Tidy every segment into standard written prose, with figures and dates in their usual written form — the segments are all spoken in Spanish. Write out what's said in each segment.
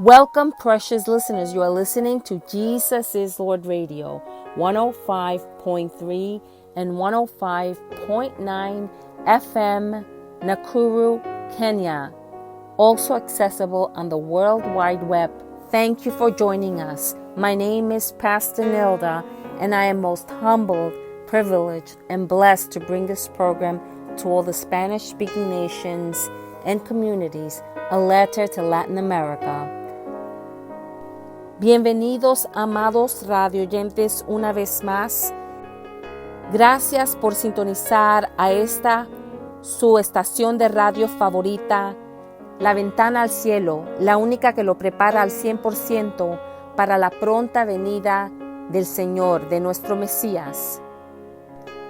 Welcome, precious listeners. You are listening to Jesus is Lord Radio, 105.3 and 105.9 FM, Nakuru, Kenya. Also accessible on the World Wide Web. Thank you for joining us. My name is Pastor Nilda, and I am most humbled, privileged, and blessed to bring this program to all the Spanish-speaking nations and communities, a letter to Latin America. Bienvenidos, amados radioyentes, una vez más. Gracias por sintonizar a esta, su estación de radio favorita, La Ventana al Cielo, la única que lo prepara al 100% para la pronta venida del Señor, de nuestro Mesías.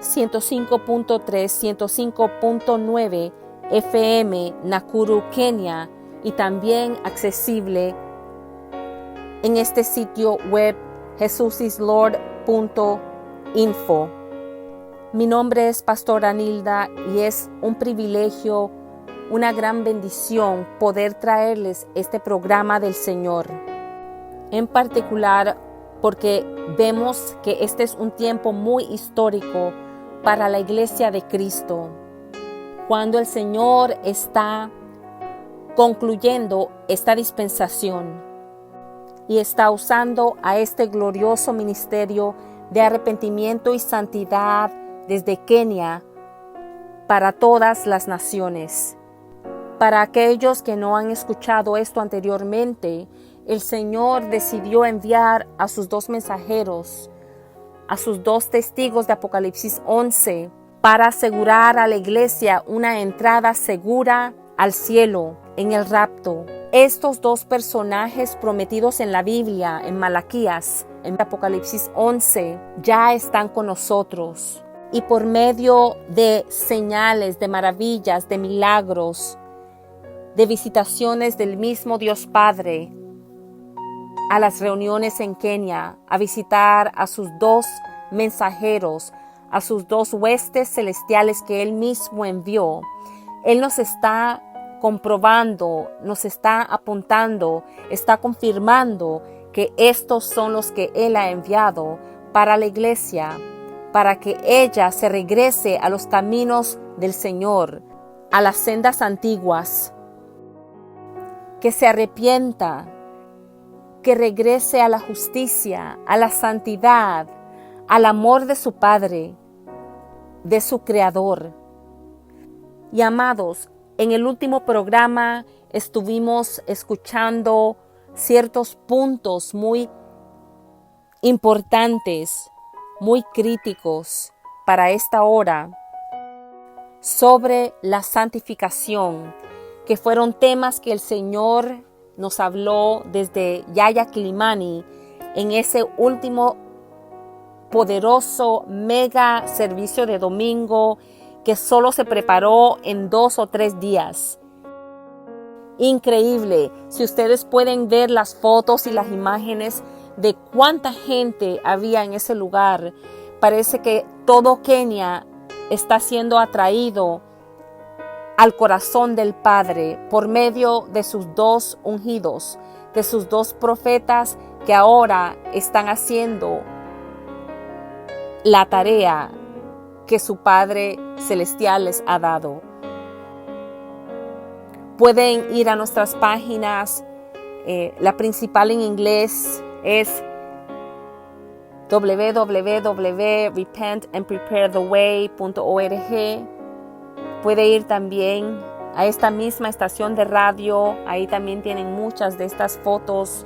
105.3, 105.9 FM, Nakuru, Kenia, y también accesible en este sitio web jesusislord.info. Mi nombre es Pastora Nilda y es un privilegio, una gran bendición poder traerles este programa del Señor. En particular porque vemos que este es un tiempo muy histórico para la Iglesia de Cristo, cuando el Señor está concluyendo esta dispensación y está usando a este glorioso ministerio de arrepentimiento y santidad desde Kenia para todas las naciones. Para aquellos que no han escuchado esto anteriormente, el Señor decidió enviar a sus dos mensajeros, a sus dos testigos de Apocalipsis 11, para asegurar a la iglesia una entrada segura al cielo en el rapto. Estos dos personajes prometidos en la Biblia, en Malaquías, en Apocalipsis 11, ya están con nosotros. Y por medio de señales, de maravillas, de milagros, de visitaciones del mismo Dios Padre, a las reuniones en Kenia, a visitar a sus dos mensajeros, a sus dos huestes celestiales que Él mismo envió. Él nos está comprobando, nos está apuntando, está confirmando que estos son los que Él ha enviado para la iglesia, para que ella se regrese a los caminos del Señor, a las sendas antiguas, que se arrepienta, que regrese a la justicia, a la santidad, al amor de su Padre, de su Creador. Y amados, en el último programa estuvimos escuchando ciertos puntos muy importantes, muy críticos para esta hora sobre la santificación, que fueron temas que el Señor nos habló desde Yaya Kilimani en ese último poderoso mega servicio de domingo que solo se preparó en 2 o 3 días. Increíble. Si ustedes pueden ver las fotos y las imágenes de cuánta gente había en ese lugar, parece que todo Kenia está siendo atraído al corazón del Padre por medio de sus dos ungidos, de sus dos profetas que ahora están haciendo la tarea que su Padre Celestial les ha dado. Pueden ir a nuestras páginas. La principal en inglés es www.repentandpreparetheway.org. Puede ir también a esta misma estación de radio. Ahí también tienen muchas de estas fotos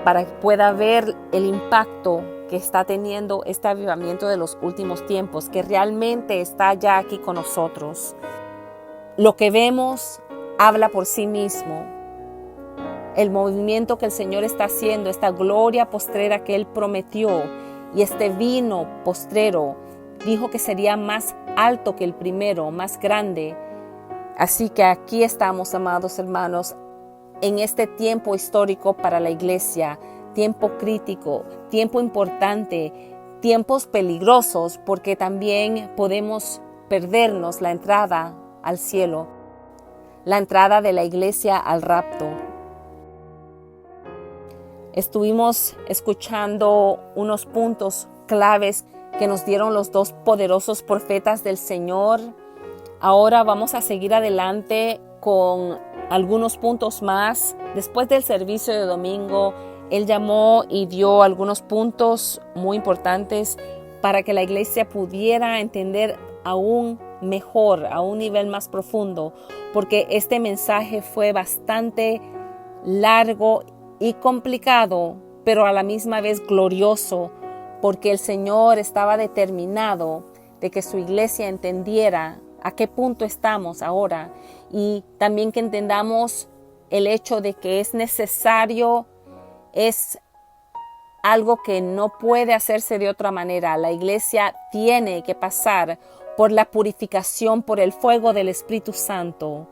para que pueda ver el impacto que está teniendo este avivamiento de los últimos tiempos, que realmente está ya aquí con nosotros. Lo que vemos habla por sí mismo. El movimiento que el Señor está haciendo, esta gloria postrera que Él prometió, y este vino postrero, dijo que sería más alto que el primero, más grande. Así que aquí estamos, amados hermanos, en este tiempo histórico para la iglesia, tiempo crítico, tiempo importante, tiempos peligrosos, porque también podemos perdernos la entrada al cielo, la entrada de la iglesia al rapto. Estuvimos escuchando unos puntos claves que nos dieron los dos poderosos profetas del Señor. Ahora vamos a seguir adelante con algunos puntos más. Después del servicio de domingo, Él llamó y dio algunos puntos muy importantes para que la iglesia pudiera entender aún mejor, a un nivel más profundo, porque este mensaje fue bastante largo y complicado, pero a la misma vez glorioso, porque el Señor estaba determinado de que su iglesia entendiera a qué punto estamos ahora y también que entendamos el hecho de que es necesario, es algo que no puede hacerse de otra manera. La iglesia tiene que pasar por la purificación, por el fuego del Espíritu Santo.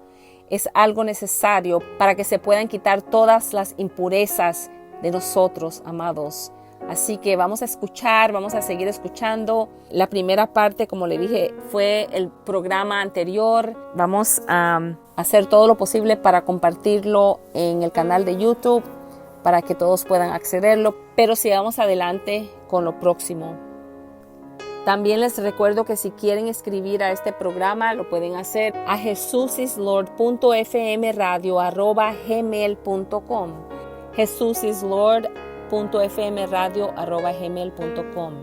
Es algo necesario para que se puedan quitar todas las impurezas de nosotros, amados. Así que vamos a seguir escuchando. La primera parte, como le dije, fue el programa anterior. Vamos a hacer todo lo posible para compartirlo en el canal de YouTube, para que todos puedan accederlo, pero sigamos adelante con lo próximo. También les recuerdo que si quieren escribir a este programa, lo pueden hacer a jesusislord.fmradio@gmail.com jesusislord.fmradio@gmail.com.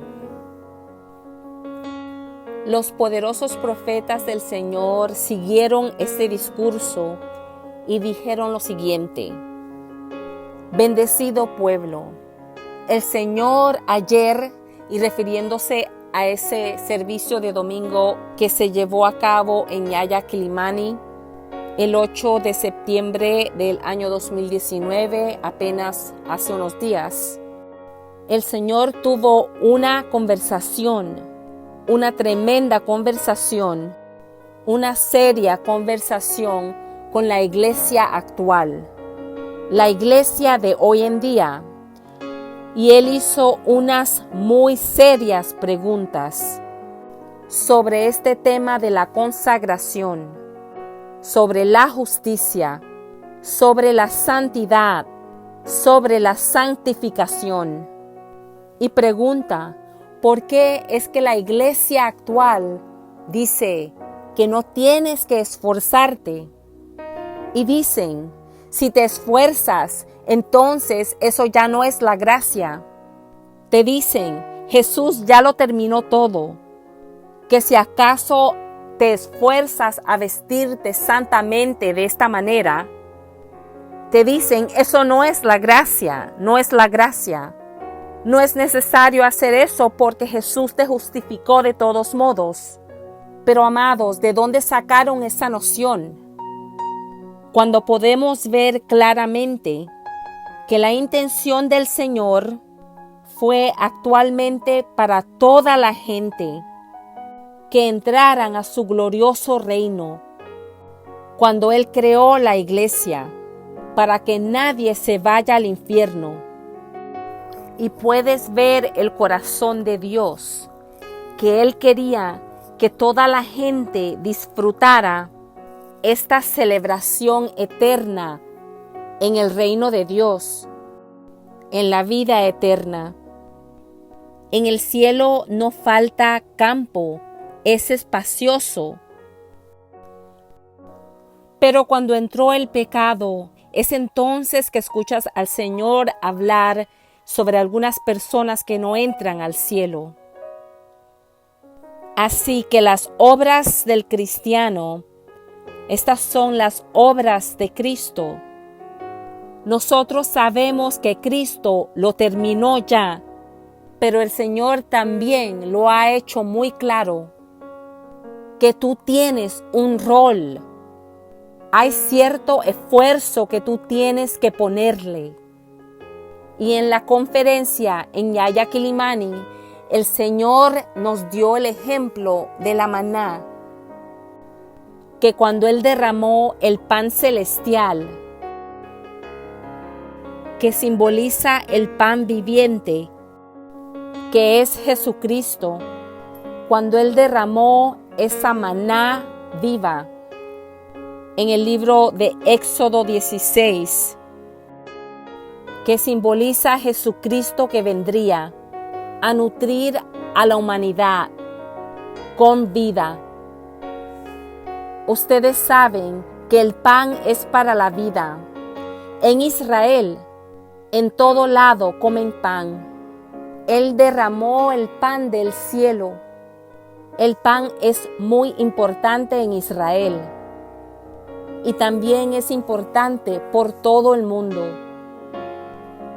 Los poderosos profetas del Señor siguieron este discurso y dijeron lo siguiente: Bendecido pueblo, el Señor ayer, y refiriéndose a ese servicio de domingo que se llevó a cabo en Yaya Quilimani el 8 de septiembre del año 2019, apenas hace unos días, el Señor tuvo una conversación, una tremenda conversación, una seria conversación con la iglesia actual, la iglesia de hoy en día. Y Él hizo unas muy serias preguntas sobre este tema de la consagración, sobre la justicia, sobre la santidad, sobre la santificación. Y pregunta, ¿por qué es que la iglesia actual dice que no tienes que esforzarte? Y dicen, si te esfuerzas, entonces eso ya no es la gracia. Te dicen, Jesús ya lo terminó todo. Que si acaso te esfuerzas a vestirte santamente de esta manera, te dicen, eso no es la gracia, no es la gracia. No es necesario hacer eso porque Jesús te justificó de todos modos. Pero amados, ¿de dónde sacaron esa noción? Cuando podemos ver claramente que la intención del Señor fue actualmente para toda la gente que entraran a su glorioso reino, cuando Él creó la iglesia para que nadie se vaya al infierno. Y puedes ver el corazón de Dios, que Él quería que toda la gente disfrutara esta celebración eterna en el reino de Dios, en la vida eterna. En el cielo no falta campo, es espacioso. Pero cuando entró el pecado, es entonces que escuchas al Señor hablar sobre algunas personas que no entran al cielo. Así que las obras del cristiano, estas son las obras de Cristo. Nosotros sabemos que Cristo lo terminó ya, pero el Señor también lo ha hecho muy claro, que tú tienes un rol. Hay cierto esfuerzo que tú tienes que ponerle. Y en la conferencia en Yaya Quilimani, el Señor nos dio el ejemplo de la maná, que cuando Él derramó el pan celestial, que simboliza el pan viviente, que es Jesucristo, cuando Él derramó esa maná viva, en el libro de Éxodo 16, que simboliza a Jesucristo que vendría a nutrir a la humanidad con vida. Ustedes saben que el pan es para la vida. En Israel, en todo lado comen pan. Él derramó el pan del cielo. El pan es muy importante en Israel y también es importante por todo el mundo.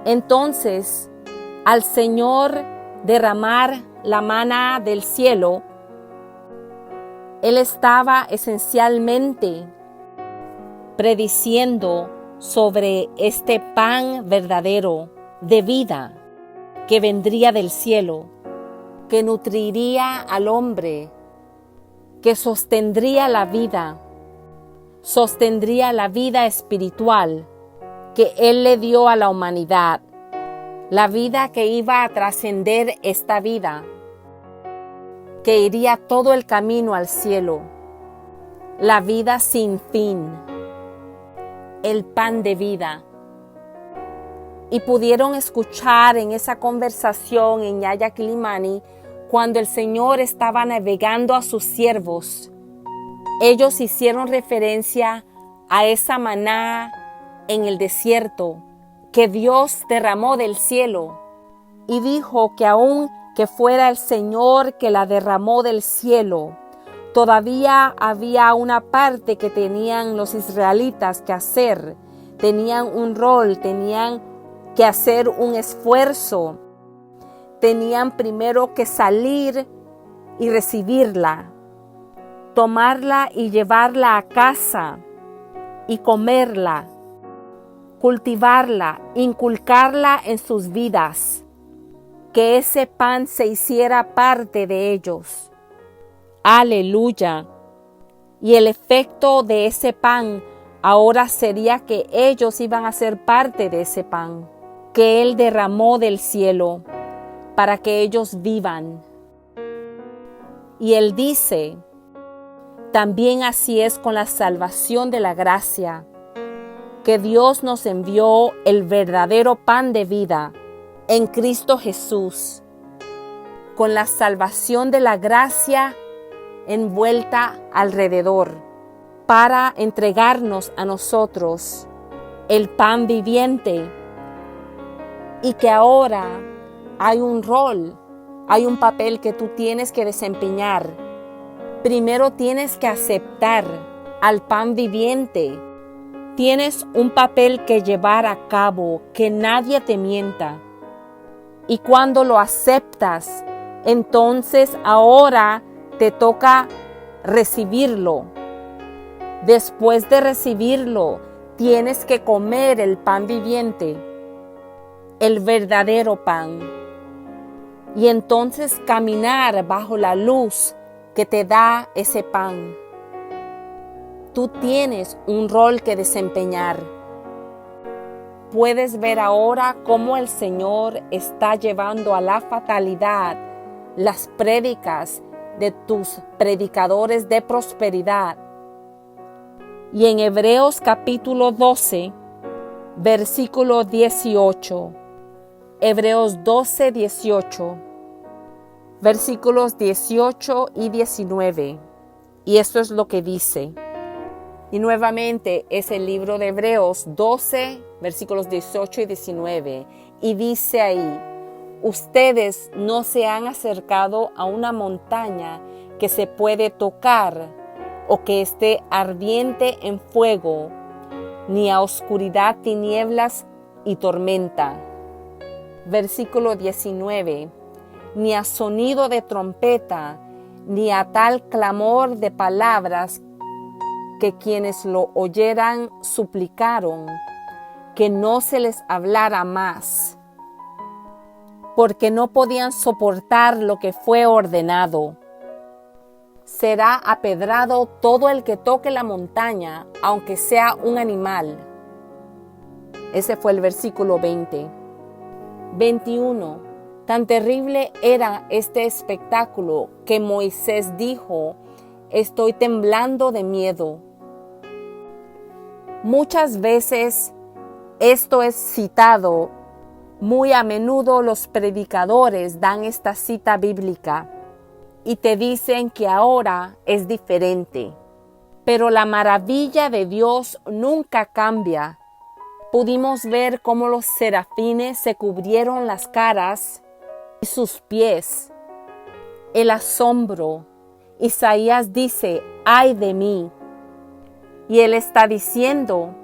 Entonces, al Señor derramar la maná del cielo, Él estaba esencialmente prediciendo sobre este pan verdadero de vida que vendría del cielo, que nutriría al hombre, que sostendría la vida espiritual que Él le dio a la humanidad, la vida que iba a trascender esta vida, que iría todo el camino al cielo, la vida sin fin, el pan de vida. Y pudieron escuchar en esa conversación en Yaya Quilimani, cuando el Señor estaba navegando a sus siervos, ellos hicieron referencia a esa maná en el desierto que Dios derramó del cielo, y dijo que aun que fuera el Señor que la derramó del cielo, todavía había una parte que tenían los israelitas que hacer. Tenían un rol, tenían que hacer un esfuerzo. Tenían primero que salir y recibirla, tomarla y llevarla a casa y comerla, cultivarla, inculcarla en sus vidas, que ese pan se hiciera parte de ellos. Aleluya. Y el efecto de ese pan ahora sería que ellos iban a ser parte de ese pan que Él derramó del cielo para que ellos vivan. Y Él dice, también así es con la salvación de la gracia, que Dios nos envió el verdadero pan de vida en Cristo Jesús, con la salvación de la gracia envuelta alrededor, para entregarnos a nosotros el pan viviente, y que ahora hay un rol, hay un papel que tú tienes que desempeñar. Primero tienes que aceptar al pan viviente. Tienes un papel que llevar a cabo, que nadie te mienta. Y cuando lo aceptas, entonces ahora te toca recibirlo. Después de recibirlo, tienes que comer el pan viviente, el verdadero pan. Y entonces caminar bajo la luz que te da ese pan. Tú tienes un rol que desempeñar. Puedes ver ahora cómo el Señor está llevando a la fatalidad las prédicas de tus predicadores de prosperidad. Y en Hebreos capítulo 12, versículo 18, Hebreos 12, 18, versículos 18 y 19. Y esto es lo que dice. Y nuevamente es el libro de Hebreos 12, versículos 18 y 19. Y dice ahí, ustedes no se han acercado a una montaña que se puede tocar o que esté ardiente en fuego, ni a oscuridad, tinieblas y tormenta. Versículo 19. Ni a sonido de trompeta, ni a tal clamor de palabras que quienes lo oyeran suplicaron que no se les hablara más, porque no podían soportar lo que fue ordenado. Será apedrado todo el que toque la montaña, aunque sea un animal. Ese fue el versículo 20. 21. Tan terrible era este espectáculo que Moisés dijo, estoy temblando de miedo. Muchas veces esto es citado Muy a menudo los predicadores dan esta cita bíblica y te dicen que ahora es diferente. Pero la maravilla de Dios nunca cambia. Pudimos ver cómo los serafines se cubrieron las caras y sus pies. El asombro. Isaías dice, ¡ay de mí! Y él está diciendo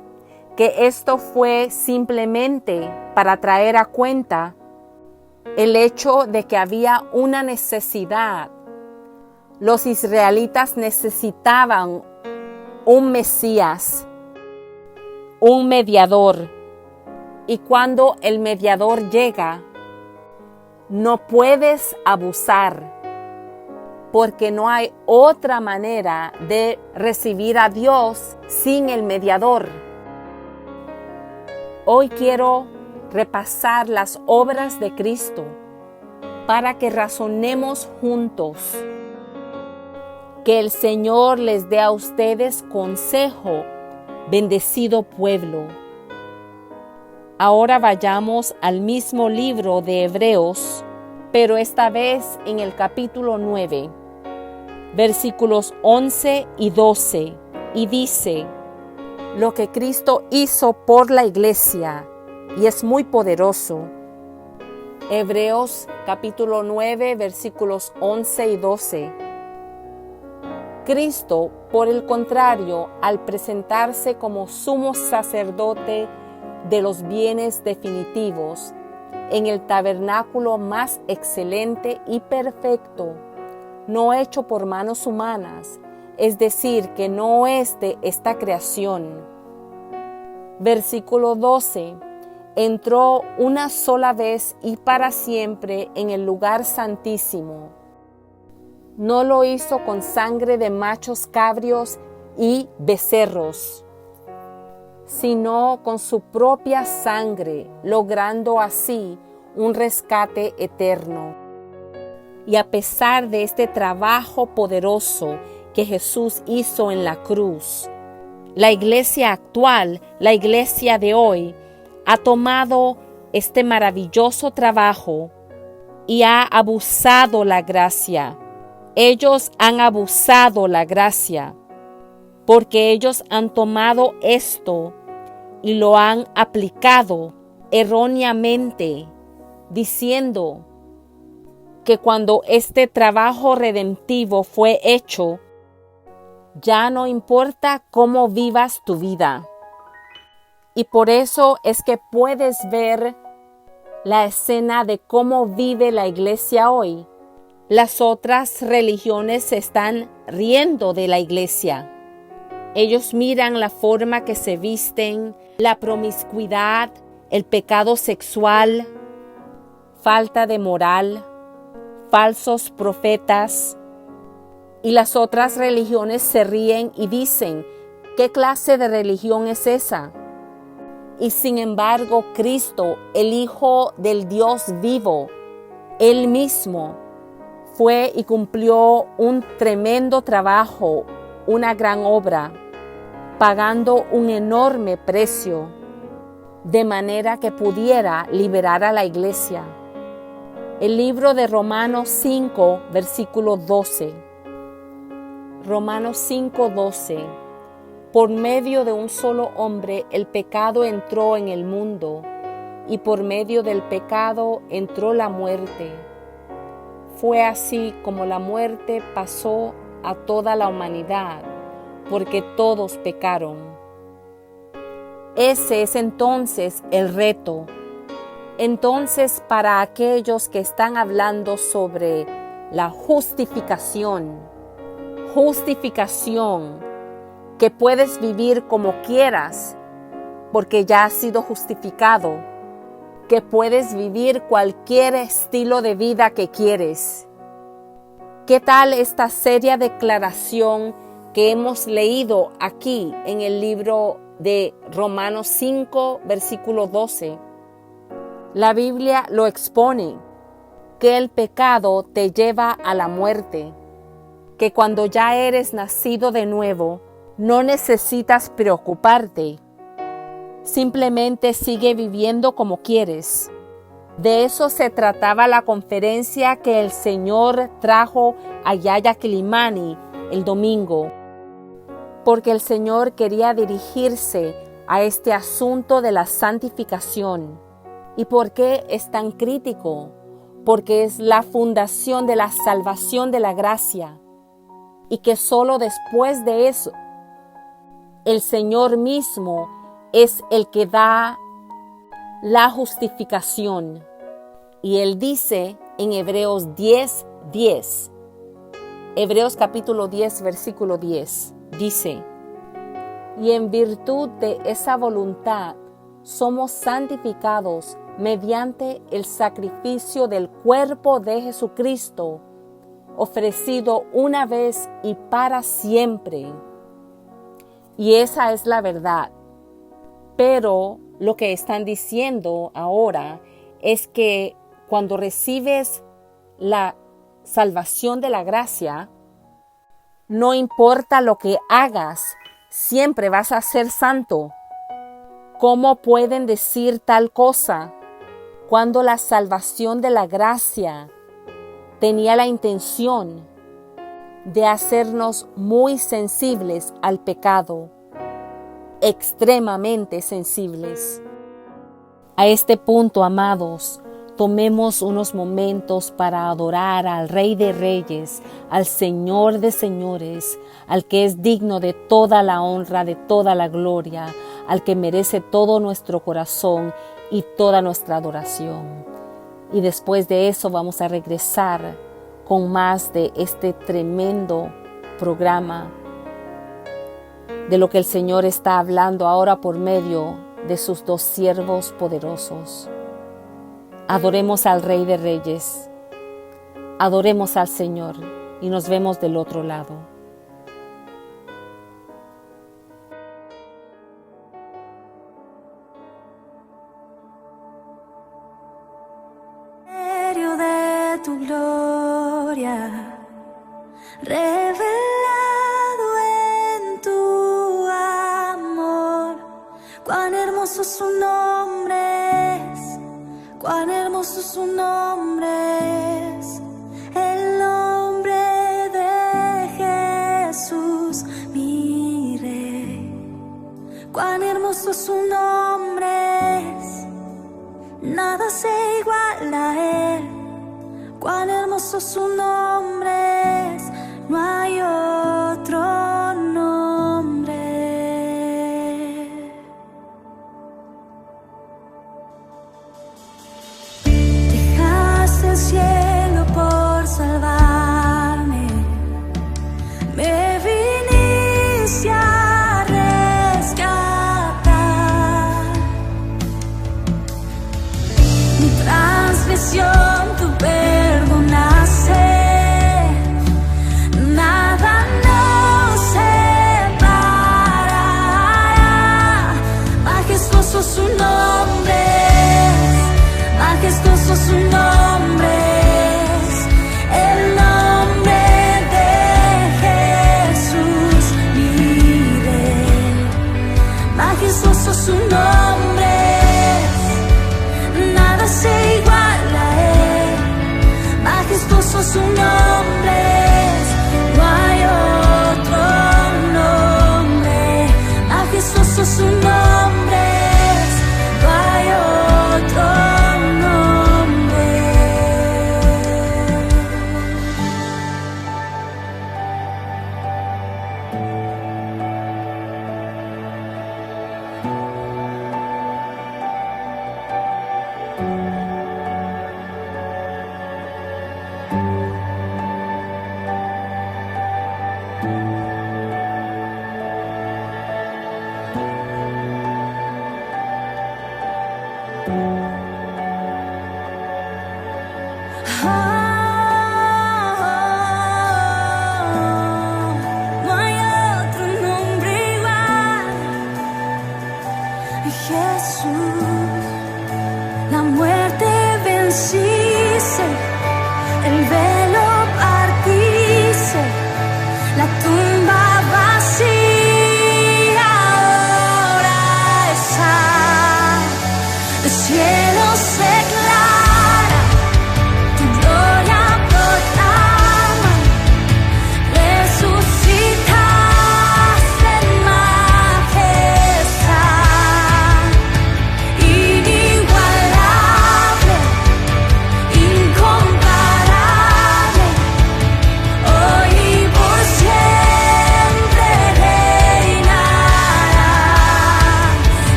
que esto fue simplemente para traer a cuenta el hecho de que había una necesidad. Los israelitas necesitaban un Mesías, un mediador. Y cuando el mediador llega, no puedes abusar, porque no hay otra manera de recibir a Dios sin el mediador. Hoy quiero repasar las obras de Cristo para que razonemos juntos. Que el Señor les dé a ustedes consejo, bendecido pueblo. Ahora vayamos al mismo libro de Hebreos, pero esta vez en el capítulo 9, versículos 11 y 12, y dice: lo que Cristo hizo por la iglesia, y es muy poderoso. Hebreos capítulo 9, versículos 11 y 12. Cristo, por el contrario, al presentarse como sumo sacerdote de los bienes definitivos, en el tabernáculo más excelente y perfecto, no hecho por manos humanas, es decir, que no es de esta creación. Versículo 12. Entró una sola vez y para siempre en el lugar santísimo. No lo hizo con sangre de machos cabrios y becerros, sino con su propia sangre, logrando así un rescate eterno. Y a pesar de este trabajo poderoso que Jesús hizo en la cruz, la iglesia actual, la iglesia de hoy, ha tomado este maravilloso trabajo y ha abusado la gracia. Ellos han abusado la gracia porque ellos han tomado esto y lo han aplicado erróneamente, diciendo que cuando este trabajo redentivo fue hecho, ya no importa cómo vivas tu vida. Y por eso es que puedes ver la escena de cómo vive la iglesia hoy. Las otras religiones se están riendo de la iglesia. Ellos miran la forma que se visten, la promiscuidad, el pecado sexual, falta de moral, falsos profetas. Y las otras religiones se ríen y dicen, ¿qué clase de religión es esa? Y sin embargo, Cristo, el Hijo del Dios vivo, Él mismo, fue y cumplió un tremendo trabajo, una gran obra, pagando un enorme precio, de manera que pudiera liberar a la iglesia. El libro de Romanos 5, versículo 12. Romanos 5, 12. Por medio de un solo hombre el pecado entró en el mundo, y por medio del pecado entró la muerte. Fue así como la muerte pasó a toda la humanidad, porque todos pecaron. Ese es entonces el reto. Entonces, para aquellos que están hablando sobre la justificación, que puedes vivir como quieras, porque ya has sido justificado, que puedes vivir cualquier estilo de vida que quieres. ¿Qué tal esta seria declaración que hemos leído aquí en el libro de Romanos 5, versículo 12? La Biblia lo expone, que el pecado te lleva a la muerte, que cuando ya eres nacido de nuevo, no necesitas preocuparte. Simplemente sigue viviendo como quieres. De eso se trataba la conferencia que el Señor trajo a Yaya Quilimani el domingo, porque el Señor quería dirigirse a este asunto de la santificación. ¿Y por qué es tan crítico? Porque es la fundación de la salvación de la gracia, y que solo después de eso, el Señor mismo es el que da la justificación. Y Él dice en Hebreos 10:10, Hebreos capítulo 10, versículo 10, dice: y en virtud de esa voluntad somos santificados mediante el sacrificio del cuerpo de Jesucristo, ofrecido una vez y para siempre. Y esa es la verdad. Pero lo que están diciendo ahora es que cuando recibes la salvación de la gracia, no importa lo que hagas, siempre vas a ser santo. ¿Cómo pueden decir tal cosa cuando la salvación de la gracia tenía la intención de hacernos muy sensibles al pecado, extremadamente sensibles? A este punto, amados, tomemos unos momentos para adorar al Rey de Reyes, al Señor de Señores, al que es digno de toda la honra, de toda la gloria, al que merece todo nuestro corazón y toda nuestra adoración. Y después de eso vamos a regresar con más de este tremendo programa, de lo que el Señor está hablando ahora por medio de sus dos siervos poderosos. Adoremos al Rey de Reyes, adoremos al Señor y nos vemos del otro lado. De tu gloria, revelado en tu amor, cuán hermoso su nombre es, cuán hermoso su nombre es, el nombre de Jesús, mi Rey. Cuán hermoso su nombre es, nada se iguala a él. Cuán hermoso su nombre es, no hay otro nombre. Dejaste el cielo por salvarme, me viniste a rescatar. Mi transgresión tu perdonaste.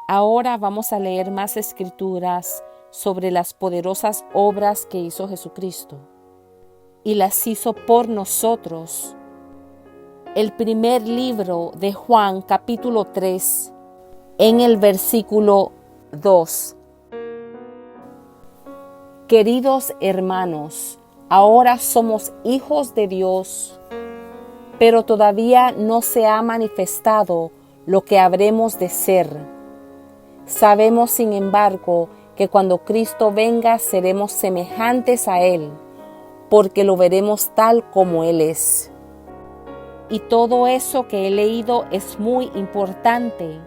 Ahora vamos a leer más escrituras sobre las poderosas obras que hizo Jesucristo, y las hizo por nosotros. El primer libro de Juan, capítulo 3, en el versículo 2. Queridos hermanos, ahora somos hijos de Dios, pero todavía no se ha manifestado lo que habremos de ser. Sabemos, sin embargo, que cuando Cristo venga seremos semejantes a Él, porque lo veremos tal como Él es. Y todo eso que he leído es muy importante,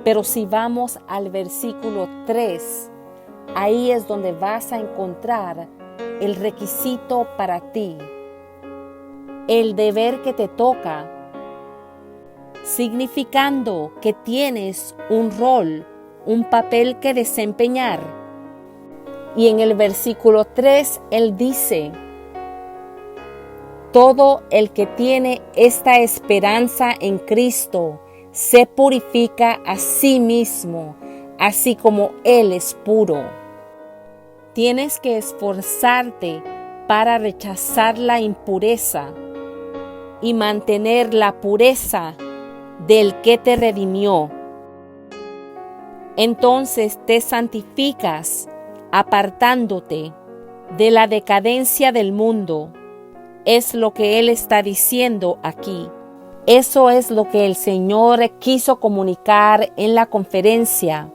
pero si vamos al versículo 3, ahí es donde vas a encontrar el requisito para ti, el deber que te toca, significando que tienes un rol, un papel que desempeñar. Y en el versículo 3 él dice: todo el que tiene esta esperanza en Cristo se purifica a sí mismo, así como Él es puro. Tienes que esforzarte para rechazar la impureza y mantener la pureza del que te redimió. Entonces te santificas apartándote de la decadencia del mundo. Es lo que Él está diciendo aquí. Eso es lo que el Señor quiso comunicar en la conferencia.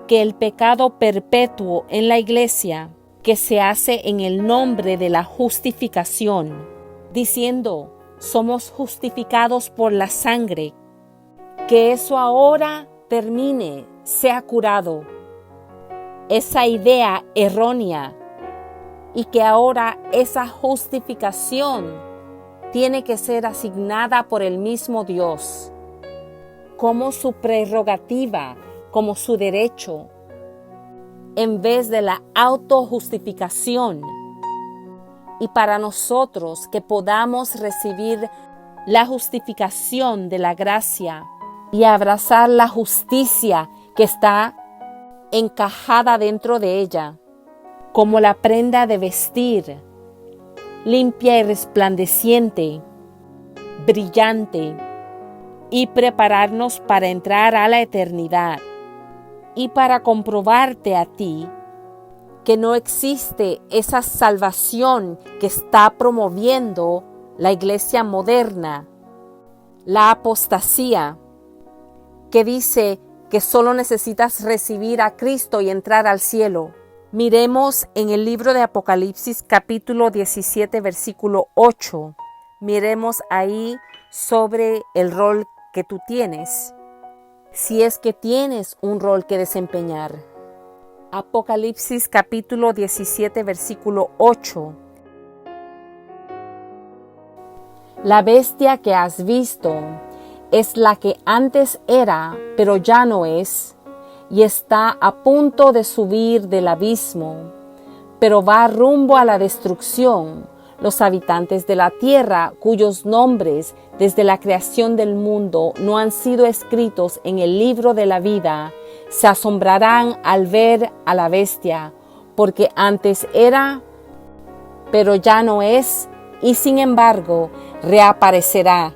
Que el pecado perpetuo en la iglesia, que se hace en el nombre de la justificación, diciendo, somos justificados por la sangre, que eso ahora termine, sea curado. Esa idea errónea, y que ahora esa justificación tiene que ser asignada por el mismo Dios, como su prerrogativa, como su derecho, en vez de la autojustificación. Y para nosotros que podamos recibir la justificación de la gracia y abrazar la justicia que está encajada dentro de ella, como la prenda de vestir, limpia y resplandeciente, brillante, y prepararnos para entrar a la eternidad, y para comprobarte a ti que no existe esa salvación que está promoviendo la iglesia moderna, la apostasía, que dice que solo necesitas recibir a Cristo y entrar al cielo. Miremos en el libro de Apocalipsis capítulo 17 versículo 8. Miremos ahí sobre el rol que tú tienes, si es que tienes un rol que desempeñar. Apocalipsis capítulo 17 versículo 8. La bestia que has visto es la que antes era, pero ya no es, y está a punto de subir del abismo, pero va rumbo a la destrucción. Los habitantes de la tierra, cuyos nombres desde la creación del mundo no han sido escritos en el libro de la vida, se asombrarán al ver a la bestia, porque antes era, pero ya no es, y sin embargo reaparecerá.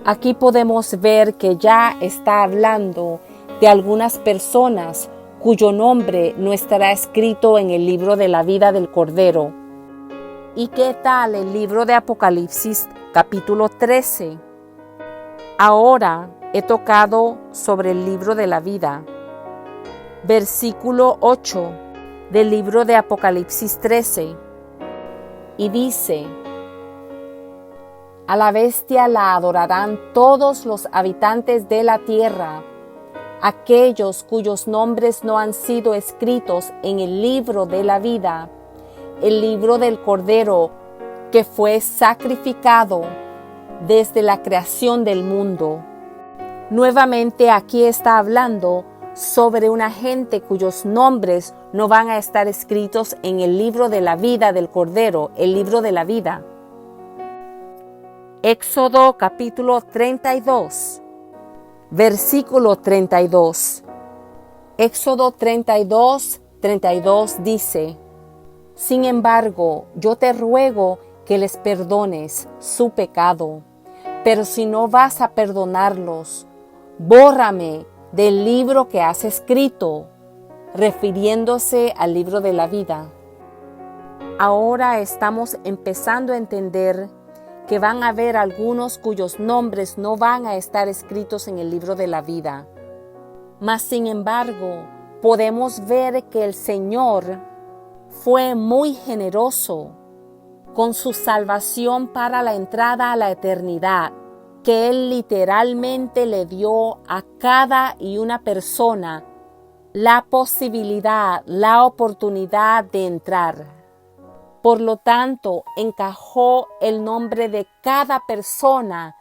Aquí podemos ver que ya está hablando de algunas personas cuyo nombre no estará escrito en el libro de la vida del Cordero. ¿Y qué tal el libro de Apocalipsis capítulo 13? Ahora he tocado sobre el libro de la vida. Versículo 8 del libro de Apocalipsis 13. Y dice: a la bestia la adorarán todos los habitantes de la tierra, aquellos cuyos nombres no han sido escritos en el libro de la vida, el libro del Cordero que fue sacrificado desde la creación del mundo. Nuevamente aquí está hablando sobre una gente cuyos nombres no van a estar escritos en el libro de la vida del Cordero, el libro de la vida. Éxodo capítulo 32, Versículo 32. Éxodo 32 dice: Sin embargo, yo te ruego que les perdones su pecado, pero si no vas a perdonarlos, bórrame del libro que has escrito, refiriéndose al libro de la vida. Ahora estamos empezando a entender que van a haber algunos cuyos nombres no van a estar escritos en el libro de la vida. Mas, sin embargo, podemos ver que el Señor fue muy generoso con su salvación para la entrada a la eternidad, que Él literalmente le dio a cada y una persona la posibilidad, la oportunidad de entrar. Por lo tanto, encajó el nombre de cada persona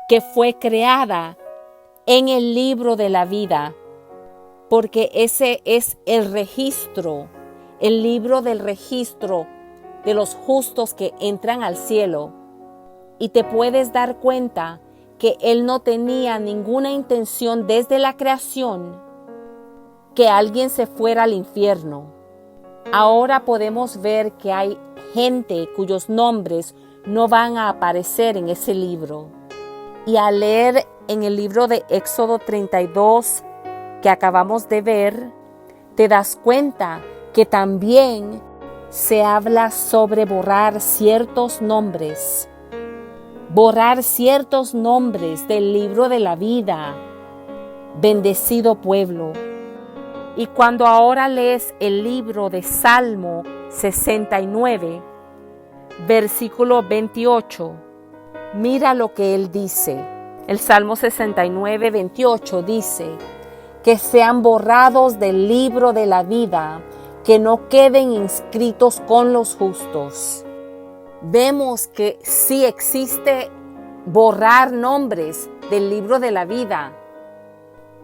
que fue creada en el libro de la vida, porque ese es el registro, el libro del registro de los justos que entran al cielo. Y te puedes dar cuenta que Él no tenía ninguna intención desde la creación que alguien se fuera al infierno. Ahora podemos ver que hay gente cuyos nombres no van a aparecer en ese libro. Y al leer en el libro de Éxodo 32 que acabamos de ver, te das cuenta que también se habla sobre borrar ciertos nombres. Borrar ciertos nombres del libro de la vida. Bendecido pueblo. Y cuando ahora lees el libro de Salmo 69, versículo 28, mira lo que él dice. El Salmo 69, 28 dice: que sean borrados del libro de la vida, que no queden inscritos con los justos. Vemos que sí existe borrar nombres del libro de la vida.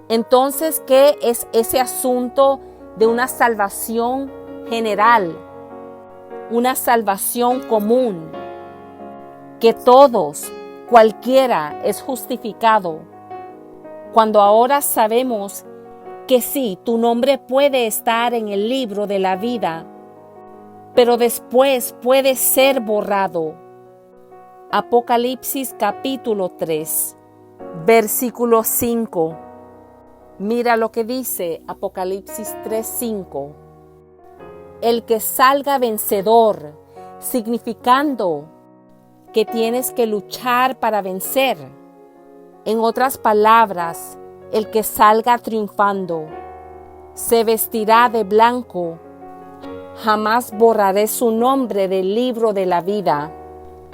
Entonces, ¿qué es ese asunto de una salvación general? Una salvación común, que todos, cualquiera es justificado. Cuando ahora sabemos que sí, tu nombre puede estar en el libro de la vida, pero después puede ser borrado. Apocalipsis capítulo 3, versículo 5. Mira lo que dice Apocalipsis 3:5. El que salga vencedor, significando que tienes que luchar para vencer. En otras palabras, el que salga triunfando, se vestirá de blanco. Jamás borraré su nombre del libro de la vida,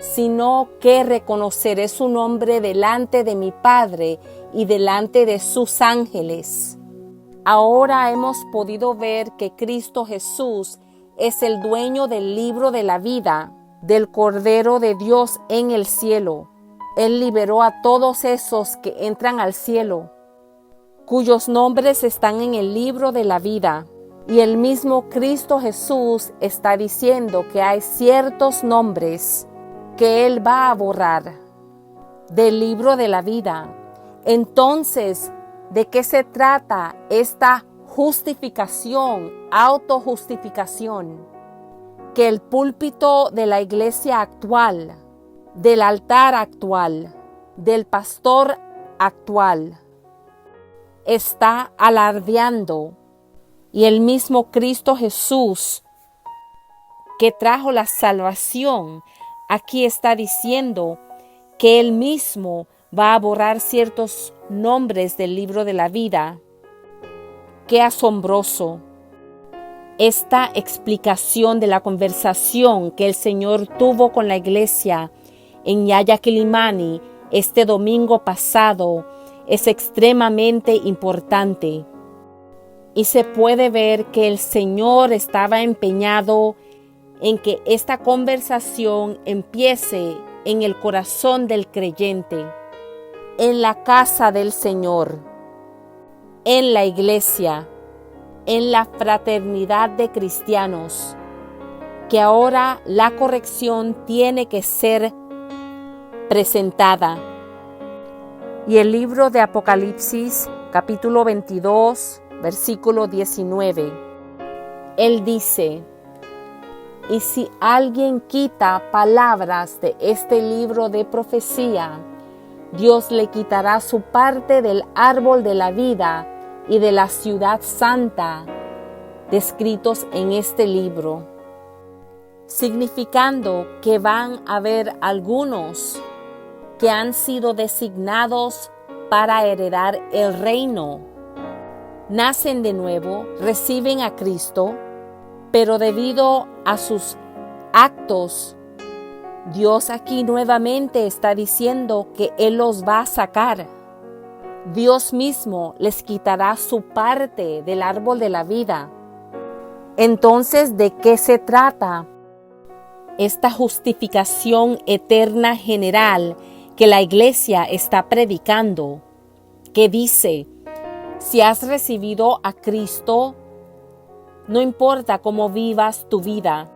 sino que reconoceré su nombre delante de mi Padre y delante de sus ángeles. Ahora hemos podido ver que Cristo Jesús es el dueño del libro de la vida, del Cordero de Dios en el cielo. Él liberó a todos esos que entran al cielo, cuyos nombres están en el libro de la vida. Y el mismo Cristo Jesús está diciendo que hay ciertos nombres que Él va a borrar del libro de la vida. Entonces, ¿de qué se trata esta justificación, autojustificación? Que el púlpito de la iglesia actual, del altar actual, del pastor actual, está alardeando, y el mismo Cristo Jesús que trajo la salvación, aquí está diciendo que Él mismo va a borrar ciertos nombres del libro de la vida. ¡Qué asombroso! Esta explicación de la conversación que el Señor tuvo con la iglesia en Yaya Quilimani este domingo pasado es extremadamente importante. Y se puede ver que el Señor estaba empeñado en que esta conversación empiece en el corazón del creyente, en la casa del Señor, en la iglesia, en la fraternidad de cristianos, que ahora la corrección tiene que ser presentada. Y el libro de Apocalipsis, capítulo 22, versículo 19. Él dice: y si alguien quita palabras de este libro de profecía, Dios le quitará su parte del árbol de la vida y de la ciudad santa descritos en este libro, significando que van a haber algunos que han sido designados para heredar el reino. Nacen de nuevo, reciben a Cristo, pero debido a sus actos, Dios aquí nuevamente está diciendo que Él los va a sacar. Dios mismo les quitará su parte del árbol de la vida. Entonces, ¿de qué se trata esta justificación eterna general que la iglesia está predicando? Que dice: si has recibido a Cristo, no importa cómo vivas tu vida,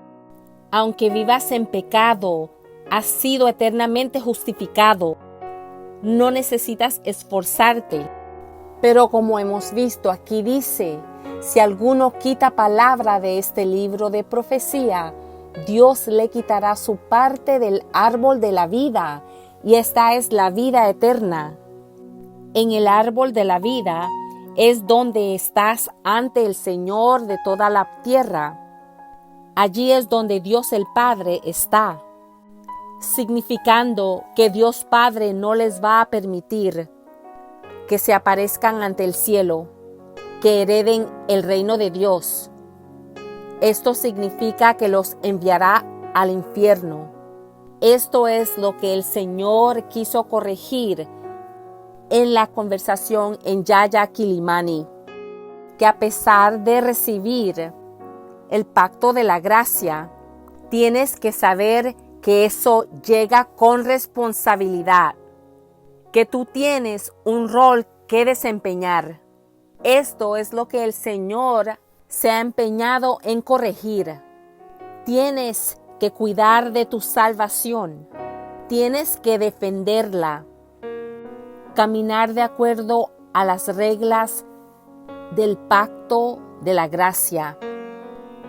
aunque vivas en pecado, has sido eternamente justificado. No necesitas esforzarte. Pero como hemos visto, aquí dice: si alguno quita palabra de este libro de profecía, Dios le quitará su parte del árbol de la vida, y esta es la vida eterna. En el árbol de la vida es donde estás ante el Señor de toda la tierra. Allí es donde Dios el Padre está, significando que Dios Padre no les va a permitir que se aparezcan ante el cielo, que hereden el reino de Dios. Esto significa que los enviará al infierno. Esto es lo que el Señor quiso corregir en la conversación en Yaya Quilimani, que a pesar de recibir el pacto de la gracia, tienes que saber que eso llega con responsabilidad, que tú tienes un rol que desempeñar. Esto es lo que el Señor se ha empeñado en corregir. Tienes que cuidar de tu salvación, tienes que defenderla, caminar de acuerdo a las reglas del pacto de la gracia.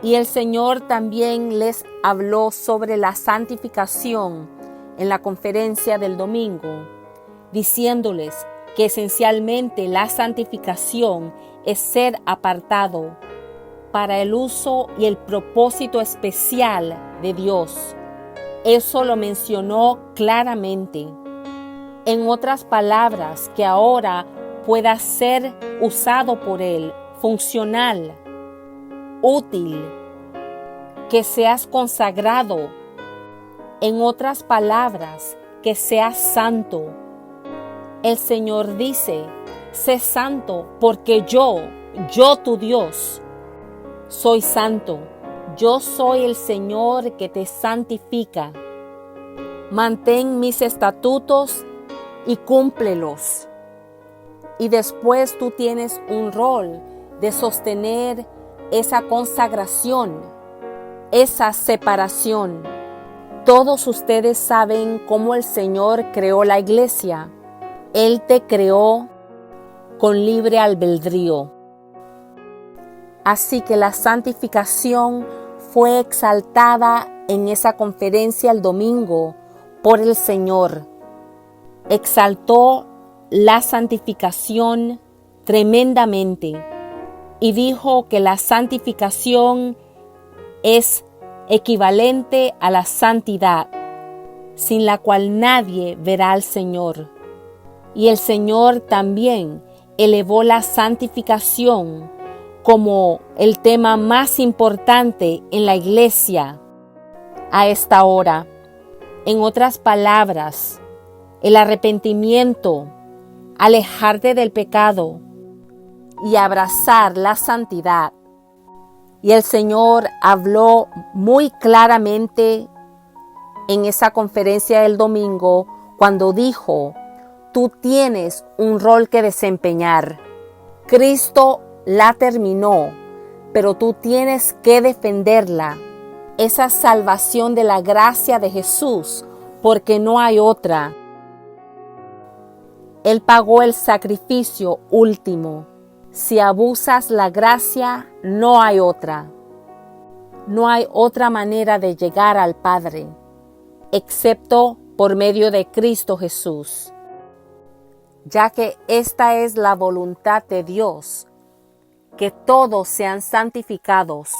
Y el Señor también les habló sobre la santificación en la conferencia del domingo, diciéndoles que esencialmente la santificación es ser apartado para el uso y el propósito especial de Dios. Eso lo mencionó claramente. En otras palabras, que ahora pueda ser usado por Él, funcional, útil, que seas consagrado. En otras palabras, que seas santo. El Señor dice: sé santo porque yo tu Dios, soy santo. Yo soy el Señor que te santifica. Mantén mis estatutos y cúmplelos. Y después tú tienes un rol de sostener esa consagración, esa separación. Todos ustedes saben cómo el Señor creó la iglesia. Él te creó con libre albedrío. Así que la santificación fue exaltada en esa conferencia el domingo por el Señor. Exaltó la santificación tremendamente y dijo que la santificación es equivalente a la santidad, sin la cual nadie verá al Señor. Y el Señor también elevó la santificación como el tema más importante en la iglesia a esta hora. En otras palabras, el arrepentimiento, alejarte del pecado y abrazar la santidad. Y el Señor habló muy claramente en esa conferencia del domingo cuando dijo: tú tienes un rol que desempeñar. Cristo la terminó, pero tú tienes que defenderla. Esa salvación de la gracia de Jesús, porque no hay otra. Él pagó el sacrificio último. Si abusas la gracia, no hay otra. No hay otra manera de llegar al Padre, excepto por medio de Cristo Jesús, ya que esta es la voluntad de Dios, que todos sean santificados.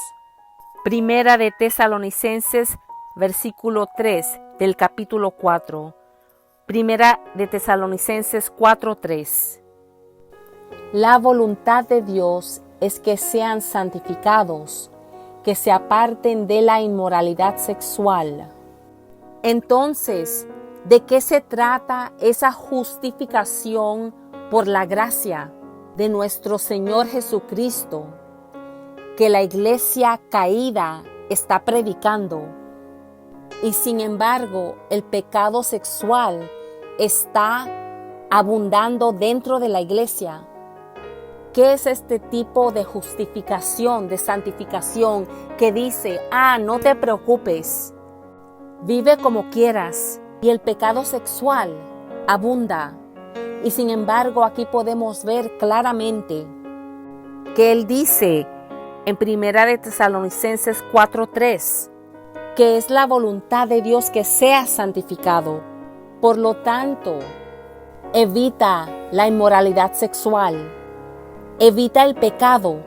Primera de Tesalonicenses, versículo 3 del capítulo 4. Primera de Tesalonicenses 4:3. La voluntad de Dios es que sean santificados, que se aparten de la inmoralidad sexual. Entonces, ¿de qué se trata esa justificación por la gracia de nuestro Señor Jesucristo, que la iglesia caída está predicando? Y sin embargo, el pecado sexual está abundando dentro de la iglesia. ¿Qué es este tipo de justificación, de santificación que dice, no te preocupes, vive como quieras? Y el pecado sexual abunda. Y sin embargo, aquí podemos ver claramente que él dice en Primera de Tesalonicenses 4:3 que es la voluntad de Dios que sea santificado. Por lo tanto, evita la inmoralidad sexual. Evita el pecado.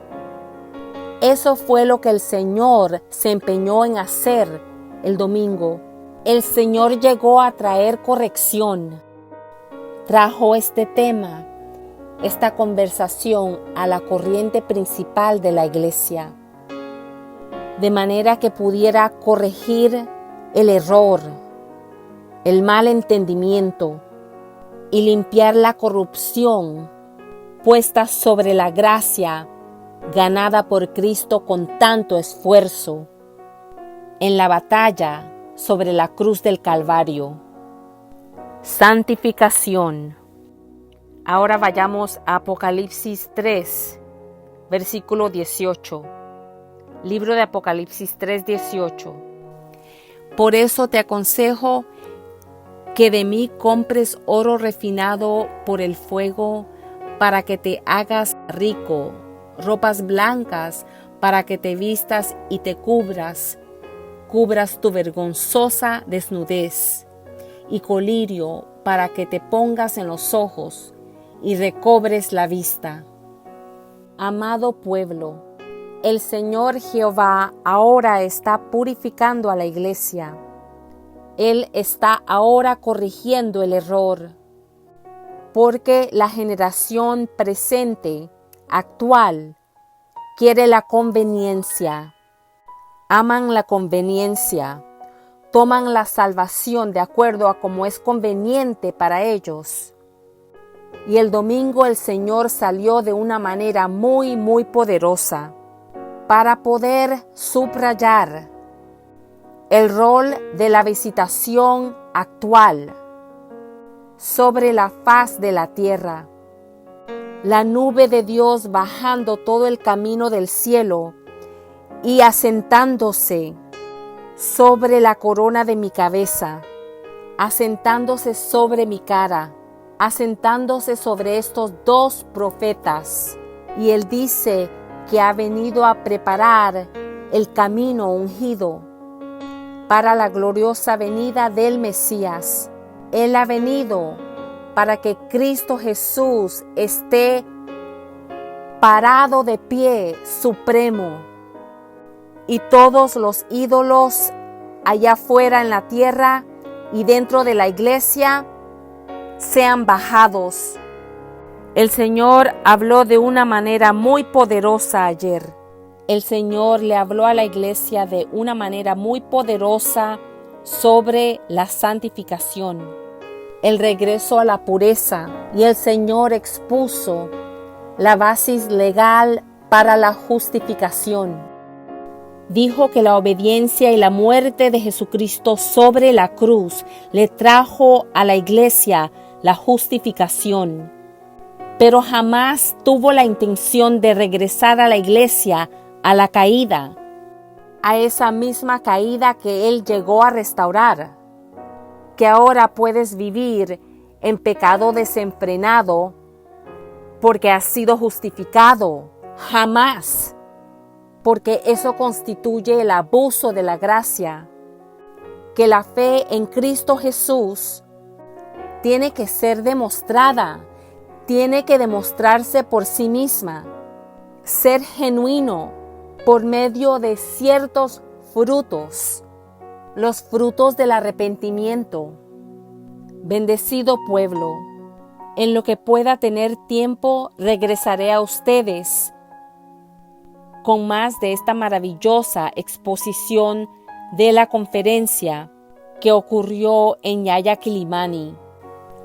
Eso fue lo que el Señor se empeñó en hacer el domingo. El Señor llegó a traer corrección. Trajo este tema, esta conversación a la corriente principal de la iglesia, de manera que pudiera corregir el error, el mal entendimiento y limpiar la corrupción puesta sobre la gracia ganada por Cristo con tanto esfuerzo en la batalla sobre la cruz del Calvario. Santificación. Ahora vayamos a Apocalipsis 3, versículo 18. Libro de Apocalipsis 3:18. Por eso te aconsejo que de mí compres oro refinado por el fuego, para que te hagas rico, ropas blancas para que te vistas y te cubras tu vergonzosa desnudez, y colirio para que te pongas en los ojos y recobres la vista. Amado pueblo, el Señor Jehová ahora está purificando a la iglesia. Él está ahora corrigiendo el error, porque la generación presente, actual, quiere la conveniencia. Aman la conveniencia, toman la salvación de acuerdo a como es conveniente para ellos. Y el domingo el Señor salió de una manera muy, muy poderosa para poder subrayar el rol de la visitación actual sobre la faz de la tierra. La nube de Dios bajando todo el camino del cielo y asentándose sobre la corona de mi cabeza, asentándose sobre mi cara, asentándose sobre estos dos profetas. Y él dice que ha venido a preparar el camino ungido para la gloriosa venida del Mesías. Él ha venido para que Cristo Jesús esté parado de pie, supremo, y todos los ídolos allá afuera en la tierra y dentro de la iglesia sean bajados. El Señor habló de una manera muy poderosa ayer. El Señor le habló a la iglesia de una manera muy poderosa sobre la santificación, el regreso a la pureza, y el Señor expuso la base legal para la justificación. Dijo que la obediencia y la muerte de Jesucristo sobre la cruz le trajo a la iglesia la justificación, pero jamás tuvo la intención de regresar a la iglesia a la caída, a esa misma caída que Él llegó a restaurar, que ahora puedes vivir en pecado desenfrenado porque has sido justificado. Jamás. Porque eso constituye el abuso de la gracia. Que la fe en Cristo Jesús tiene que ser demostrada, tiene que demostrarse por sí misma, ser genuino por medio de ciertos frutos, los frutos del arrepentimiento. Bendecido pueblo, en lo que pueda tener tiempo regresaré a ustedes con más de esta maravillosa exposición de la conferencia que ocurrió en Yaya Quilimani,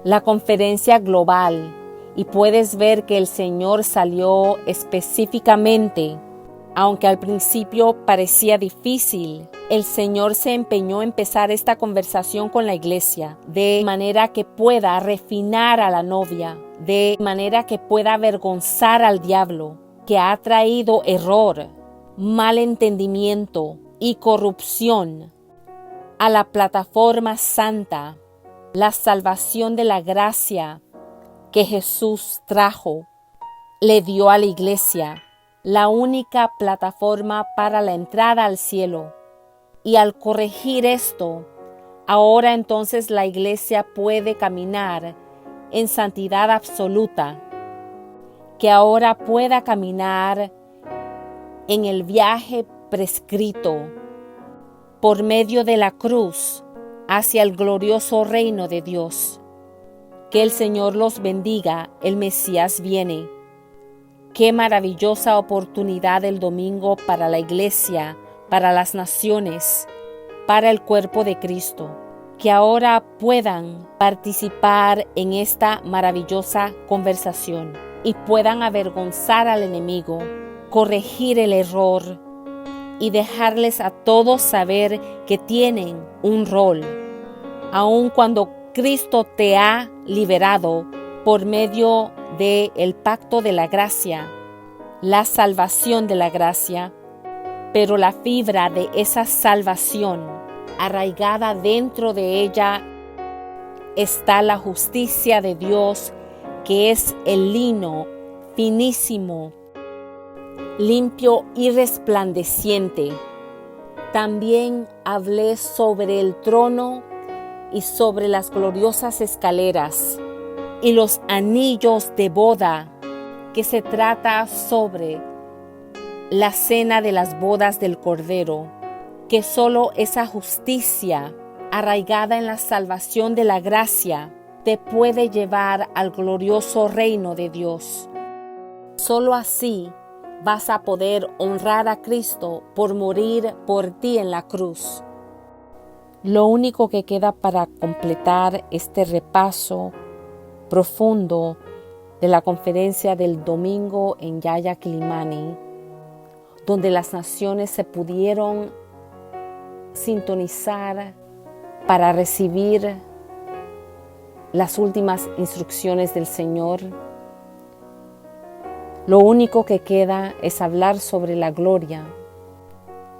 la conferencia global, y puedes ver que el Señor salió específicamente. Aunque al principio parecía difícil, el Señor se empeñó en empezar esta conversación con la iglesia, de manera que pueda refinar a la novia, de manera que pueda avergonzar al diablo, que ha traído error, mal entendimiento y corrupción a la plataforma santa, la salvación de la gracia que Jesús trajo, le dio a la iglesia, la única plataforma para la entrada al cielo. Y al corregir esto, ahora entonces la iglesia puede caminar en santidad absoluta, que ahora pueda caminar en el viaje prescrito por medio de la cruz hacia el glorioso reino de Dios. Que el Señor los bendiga, el Mesías viene. Qué maravillosa oportunidad el domingo para la iglesia, para las naciones, para el cuerpo de Cristo. Que ahora puedan participar en esta maravillosa conversación y puedan avergonzar al enemigo, corregir el error y dejarles a todos saber que tienen un rol, aun cuando Cristo te ha liberado por medio del pacto de la gracia, la salvación de la gracia, pero la fibra de esa salvación, arraigada dentro de ella, está la justicia de Dios, que es el lino finísimo, limpio y resplandeciente. También hablé sobre el trono y sobre las gloriosas escaleras y los anillos de boda, que se trata sobre la cena de las bodas del Cordero, que solo esa justicia arraigada en la salvación de la gracia te puede llevar al glorioso reino de Dios. Solo así vas a poder honrar a Cristo por morir por ti en la cruz. Lo único que queda para completar este repaso profundo de la conferencia del domingo en Yaya Quilimani, donde las naciones se pudieron sintonizar para recibir las últimas instrucciones del Señor. Lo único que queda es hablar sobre la gloria.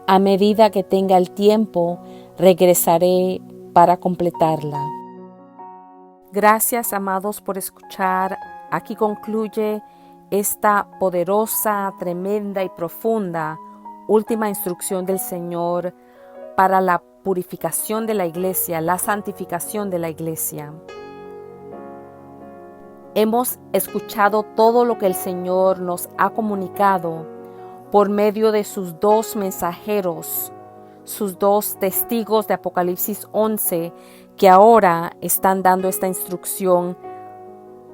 A medida que tenga el tiempo, regresaré para completarla. Gracias, amados, por escuchar. Aquí concluye esta poderosa, tremenda y profunda última instrucción del Señor para la purificación de la iglesia, la santificación de la iglesia. Hemos escuchado todo lo que el Señor nos ha comunicado por medio de sus dos mensajeros, sus dos testigos de Apocalipsis 11, que ahora están dando esta instrucción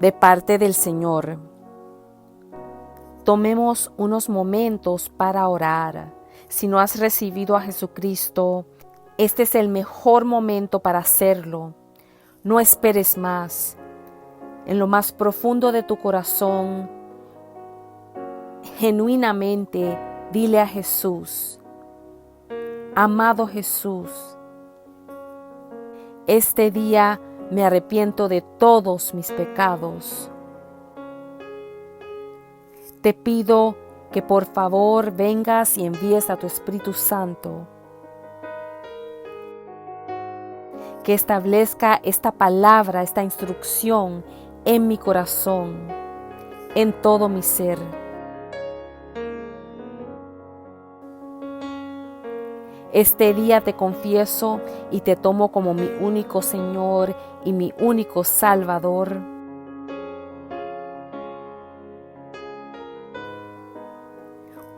de parte del Señor. Tomemos unos momentos para orar. Si no has recibido a Jesucristo, este es el mejor momento para hacerlo. No esperes más. En lo más profundo de tu corazón, genuinamente dile a Jesús: amado Jesús, este día me arrepiento de todos mis pecados. Te pido que por favor vengas y envíes a tu Espíritu Santo, que establezca esta palabra, esta instrucción en mi corazón, en todo mi ser. Este día te confieso y te tomo como mi único Señor y mi único Salvador.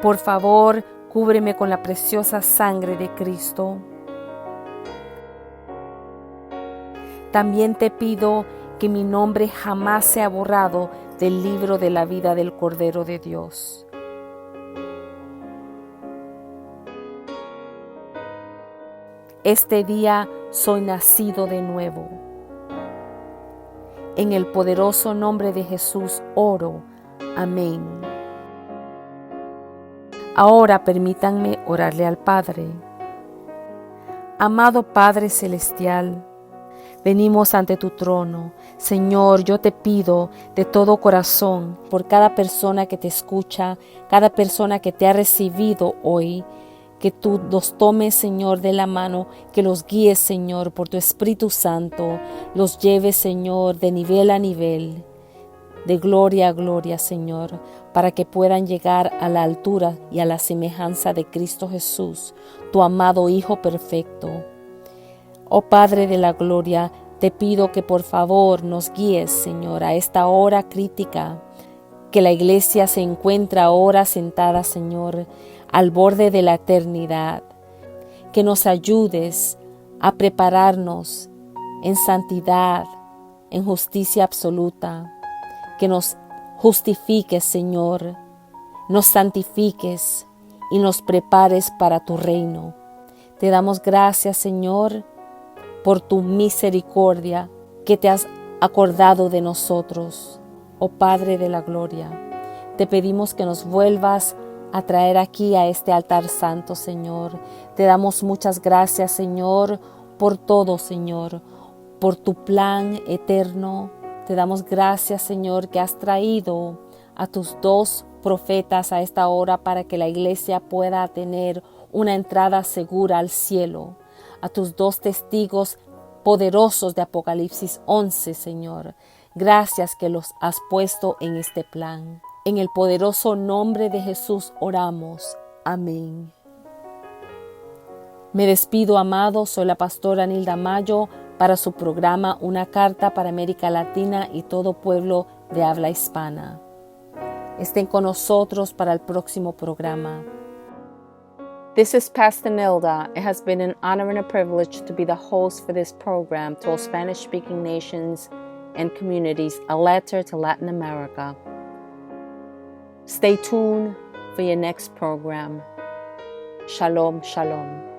Por favor, cúbreme con la preciosa sangre de Cristo. También te pido que mi nombre jamás sea borrado del libro de la vida del Cordero de Dios. Este día soy nacido de nuevo. En el poderoso nombre de Jesús oro. Amén. Ahora permítanme orarle al Padre. Amado Padre Celestial, venimos ante tu trono. Señor, yo te pido de todo corazón por cada persona que te escucha, cada persona que te ha recibido hoy, que tú los tomes, Señor, de la mano, que los guíes, Señor, por tu Espíritu Santo, los lleves, Señor, de nivel a nivel, de gloria a gloria, Señor, para que puedan llegar a la altura y a la semejanza de Cristo Jesús, tu amado Hijo perfecto. Oh Padre de la gloria, te pido que por favor nos guíes, Señor, a esta hora crítica, que la iglesia se encuentra ahora sentada, Señor, al borde de la eternidad, que nos ayudes a prepararnos en santidad, en justicia absoluta, que nos justifiques, Señor, nos santifiques y nos prepares para tu reino. Te damos gracias, Señor, por tu misericordia que te has acordado de nosotros. Oh Padre de la gloria, te pedimos que nos vuelvas a traer aquí a este altar santo, Señor. Te damos muchas gracias, Señor, por todo, Señor, por tu plan eterno. Te damos gracias, Señor, que has traído a tus dos profetas a esta hora para que la iglesia pueda tener una entrada segura al cielo. A tus dos testigos poderosos de Apocalipsis 11, Señor. Gracias que los has puesto en este plan. En el poderoso nombre de Jesús oramos. Amén. Me despido, amados. Soy la pastora Nilda Mayo para su programa Una Carta para América Latina y todo pueblo de habla hispana. Estén con nosotros para el próximo programa. This is Pastor Nilda. It has been an honor and a privilege to be the host for this program to all Spanish-speaking nations and communities, a letter to Latin America. Stay tuned for your next program. Shalom, shalom.